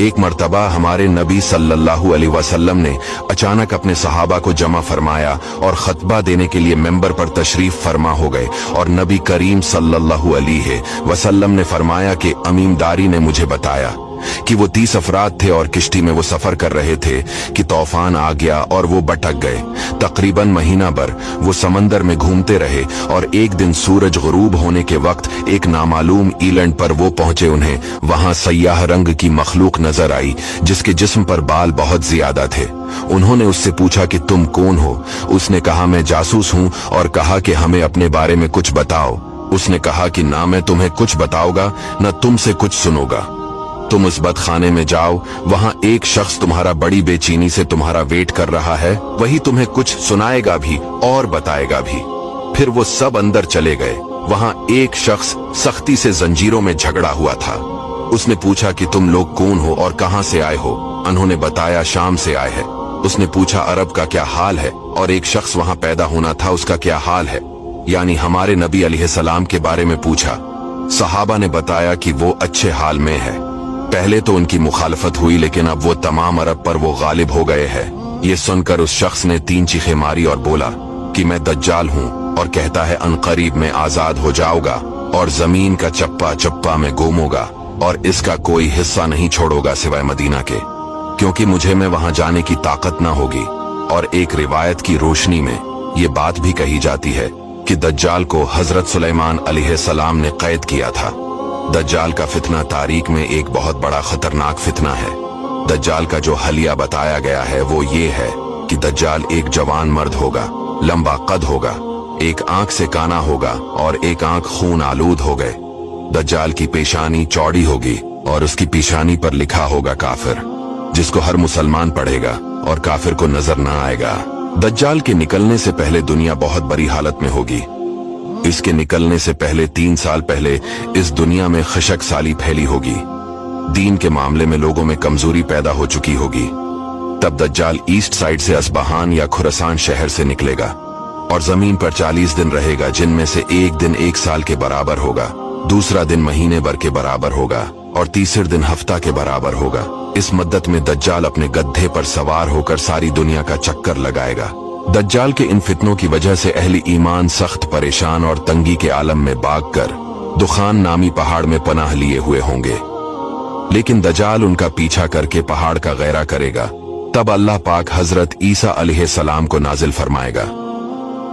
ایک مرتबा हमारे नबी सल्लल्लाहु अलैहि वसल्लम ने अचानक अपने सहाबा को जमा फरमाया और खतबा देने के लिए मेंबर पर तशरीफ फरमा हो गए और नबी करीम सल्लल्लाहु अलैहि वसल्लम ने फरमाया कि अमीमदारी ने मुझे बताया कि वो 30 अफराद थे और किश्ती में वो सफर कर रहे थे कि तूफान आ गया और वो भटक गए। तकरीबन महीना भर वो समंदर में घूमते रहे और एक दिन सूरज गुरूब होने के वक्त एक नामालूम ईलैंड पर वो पहुंचे। उन्हें वहां सयाह रंग की मखलूक नजर आई जिसके जिस्म पर बाल बहुत ज्यादा थे। उन्होंने उससे पूछा कि तुम कौन हो? उसने कहा मैं जासूस हूं और कहा कि हमें अपने बारे में कुछ बताओ। उसने कहा कि ना मैं तुम्हें कुछ बताऊंगा न तुमसे कुछ सुनूंगा। तुम उस बदखाने में जाओ, वहां एक शख्स तुम्हारा बड़ी बेचैनी से तुम्हारा वेट कर रहा है, वही तुम्हें कुछ सुनाएगा भी और बताएगा भी। फिर वो सब अंदर चले गए। वहां एक शख्स सख्ती से जंजीरों में झगड़ा हुआ था। उसने पूछा कि तुम लोग कौन हो और कहां से आए हो? उन्होंने बताया शाम से आए हैं। उसने पूछा अरब का क्या हाल है? और एक शख्स वहां पैदा होना था, उसका क्या हाल है? यानी हमारे नबी अलैहिस्सलाम के बारे में पूछा। सहाबा ने बताया कि वो अच्छे हाल में है। पहले तो उनकी मुखालफत हुई लेकिन अब वो तमाम अरब पर वो गालिब हो गए हैं। ये सुनकर उस शख्स ने 3 चीखें मारी और बोला कि मैं दज्जाल हूँ और कहता है अनकरीब में आजाद हो जाऊंगा और जमीन का चप्पा चप्पा में घूमूंगा और इसका कोई हिस्सा नहीं छोड़ूंगा सिवाय मदीना के, क्योंकि मुझे में वहां जाने की ताकत न होगी। और एक रिवायत की रोशनी में ये बात भी कही जाती है कि दज्जाल को हजरत सुलेमान अलैहिस्सलाम ने कैद किया था। दज्जाल का फितना तारीख में एक बहुत बड़ा खतरनाक फितना है। दज्जाल का जो हलिया बताया गया है वो ये है कि दज्जाल एक जवान मर्द होगा, लंबा कद होगा, एक आंख से काना होगा और एक आंख खून आलूद हो गए। दज्जाल की पेशानी चौड़ी होगी और उसकी पेशानी पर लिखा होगा काफिर, जिसको हर मुसलमान पढ़ेगा और काफिर को नजर न आएगा। दज्जाल के निकलने से पहले दुनिया बहुत बुरी हालत में होगी। इसके निकलने से पहले 3 साल पहले इस दुनिया में खशक साली फैली होगी। दीन के मामले में लोगों में कमजोरी पैदा हो चुकी होगी। तब दज्जाल ईस्ट साइड से अस्बहान या खुरासान शहर से निकलेगा और जमीन पर 40 दिन रहेगा, जिनमें से एक दिन 1 साल के बराबर होगा, दूसरा दिन महीने भर के बराबर होगा और तीसरे दिन हफ्ता के बराबर होगा। इस मुद्दत में दज्जाल अपने गद्धे पर सवार होकर सारी दुनिया का चक्कर लगाएगा। दज्जाल के इन फितनों की वजह से अहले ईमान सख्त परेशान और तंगी के आलम में भागकर दुखान नामी पहाड़ में पनाह लिए हुए होंगे। लेकिन दज्जाल उनका पीछा करके पहाड़ का गैरा करेगा। तब अल्लाह पाक हजरत ईसा अलैहिस्सलाम को नाजिल फरमाएगा।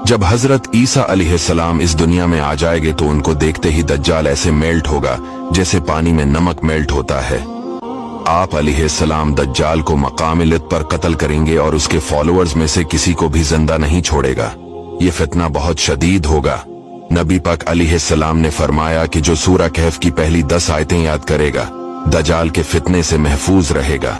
जब हजरत ईसा अलैहिस्सलाम इस दुनिया में आ जाएंगे तो उनको देखते ही दज्जाल ऐसे मेल्ट होगा जैसे पानी में नमक मेल्ट होता है। आप अलैहिस्सलाम दज्जाल को मकाम-ए-लित पर कत्ल करेंगे और उसके फॉलोअर्स में से किसी को भी जिंदा नहीं छोड़ेगा। ये फितना बहुत शदीद होगा। नबी पाक अलैहिस्सलाम ने फरमाया कि जो सूरह कहफ की पहली 10 आयतें याद करेगा दज्जाल के फितने से महफूज रहेगा।